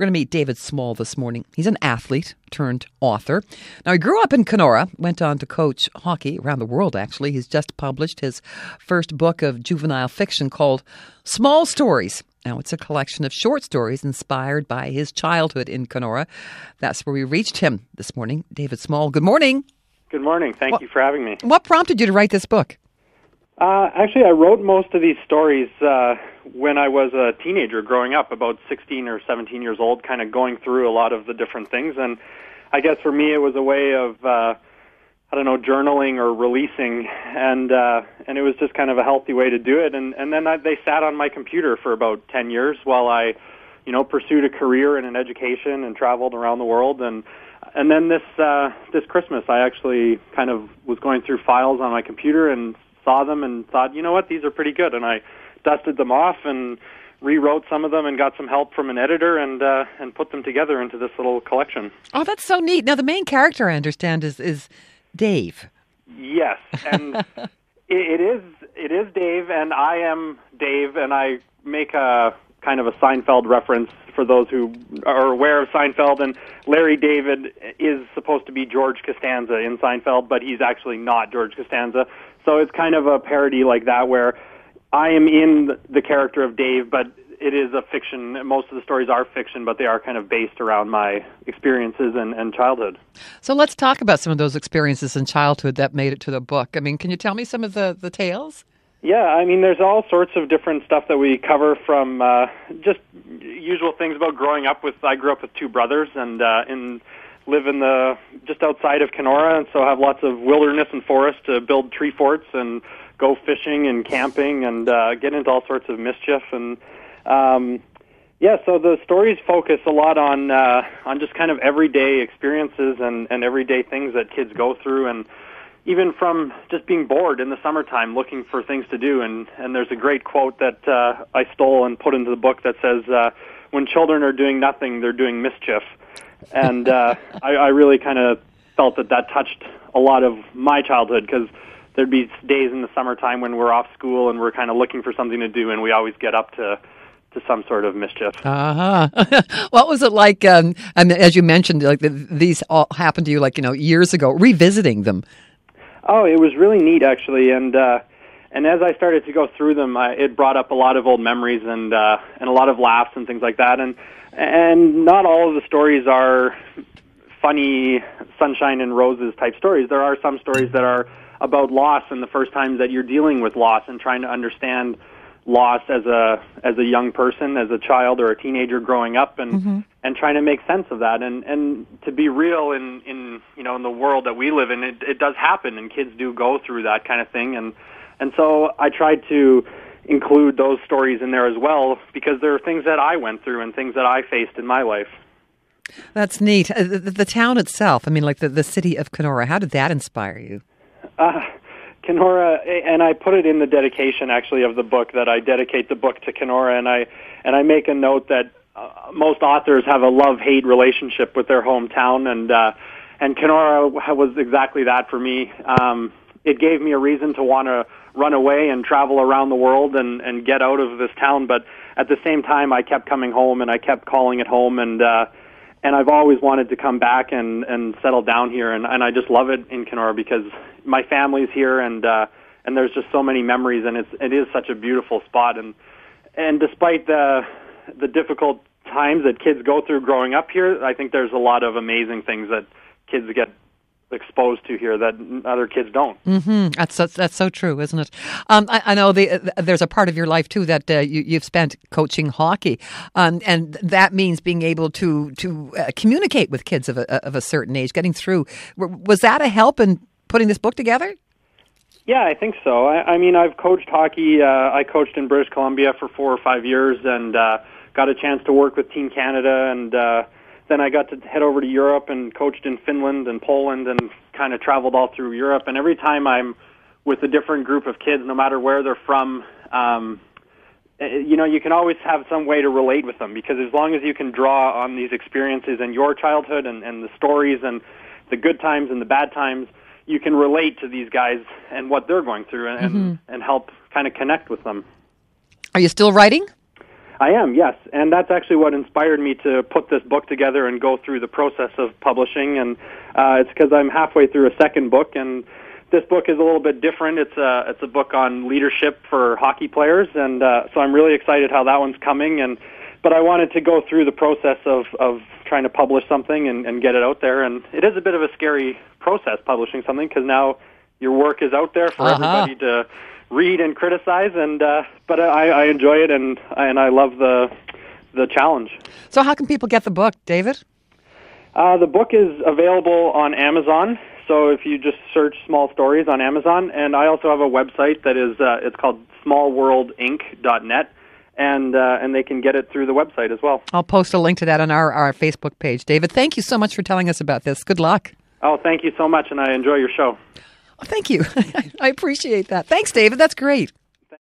We're going to meet David Small this morning. He's an athlete turned author. Now, he grew up in Kenora, went on to coach hockey around the world, actually. He's just published his first book of juvenile fiction called Small Stories. Now, it's a collection of short stories inspired by his childhood in Kenora. That's where we reached him this morning. David Small, good morning. Good morning. Thank you for having me. What prompted you to write this book? Actually, I wrote most of these stories when I was a teenager growing up, about 16 or 17 years old, kind of going through a lot of the different things. And I guess for me it was a way of, journaling or releasing. And it was just kind of a healthy way to do it. And then they sat on my computer for about 10 years while I, pursued a career in an education and traveled around the world. And then this Christmas, I actually kind of was going through files on my computer and saw them and thought, you know what, these are pretty good. And I dusted them off and rewrote some of them and got some help from an editor and put them together into this little collection. Oh, that's so neat. Now, the main character, I understand, is Dave. Yes, and it is Dave, and I am Dave, and I make a kind of a Seinfeld reference for those who are aware of Seinfeld, and Larry David is supposed to be George Costanza in Seinfeld, but he's actually not George Costanza. So it's kind of a parody like that where I am in the character of Dave, but it is a fiction. Most of the stories are fiction, but they are kind of based around my experiences and childhood. So let's talk about some of those experiences in childhood that made it to the book. I mean, can you tell me some of the tales? Yeah, I mean, there's all sorts of different stuff that we cover from just usual things about growing up with. I grew up with two brothers and live in just outside of Kenora, and so have lots of wilderness and forest to build tree forts and go fishing and camping and get into all sorts of mischief. And so the stories focus a lot on just kind of everyday experiences and everyday things that kids go through, and even from just being bored in the summertime looking for things to do. And there's a great quote that I stole and put into the book that says, when children are doing nothing, they're doing mischief. And I really kind of felt that touched a lot of my childhood, because there'd be days in the summertime when we're off school and we're kind of looking for something to do, and we always get up to some sort of mischief. What was it like, and as you mentioned, like these all happened to you years ago, revisiting them? Oh, it was really neat, actually, and as I started to go through them, it brought up a lot of old memories and a lot of laughs and things like that. And not all of the stories are funny sunshine and roses type stories. There are some stories that are about loss and the first times that you're dealing with loss and trying to understand loss as a young person, as a child or a teenager growing up, and trying to make sense of that, and to be real in the world that we live in. It does happen, and kids do go through that kind of thing, and so I tried to include those stories in there as well, because there are things that I went through and things that I faced in my life. That's neat. The town itself, I mean, like the city of Kenora, how did that inspire you? Kenora, and I put it in the dedication, actually, of the book, that I dedicate the book to Kenora, and I make a note that most authors have a love-hate relationship with their hometown, and Kenora was exactly that for me. It gave me a reason to want to run away and travel around the world and get out of this town, but at the same time, I kept coming home, and I kept calling it home, and I've always wanted to come back and settle down here, and I just love it in Kenora because my family's here, and there's just so many memories, and it is such a beautiful spot, and despite the difficult times that kids go through growing up here, I think there's a lot of amazing things that kids get exposed to here that other kids don't. Mm-hmm. That's so true, isn't it? I know there's a part of your life too that you've spent coaching hockey, and that means being able to communicate with kids of a certain age, getting through. Was that a help in putting this book together? Yeah, I think so. I mean, I've coached hockey. I coached in British Columbia for 4 or 5 years, and got a chance to work with Team Canada, and then I got to head over to Europe and coached in Finland and Poland and kind of traveled all through Europe. And every time I'm with a different group of kids, no matter where they're from, you can always have some way to relate with them, because as long as you can draw on these experiences in your childhood and the stories and the good times and the bad times, you can relate to these guys and what they're going through and help kind of connect with them. Are you still writing? I am, yes. And that's actually what inspired me to put this book together and go through the process of publishing. And it's because I'm halfway through a second book, and this book is a little bit different. It's a book on leadership for hockey players, and so I'm really excited how that one's coming. But I wanted to go through the process of trying to publish something and get it out there. And it is a bit of a scary process publishing something, because now your work is out there for everybody to read and criticize. And but I enjoy it, and I love the challenge. So how can people get the book, David? The book is available on Amazon. So if you just search Small Stories on Amazon, and I also have a website that is it's called smallworldinc.net. And they can get it through the website as well. I'll post a link to that on our Facebook page. David, thank you so much for telling us about this. Good luck. Oh, thank you so much, and I enjoy your show. Oh, thank you. I appreciate that. Thanks, David. That's great.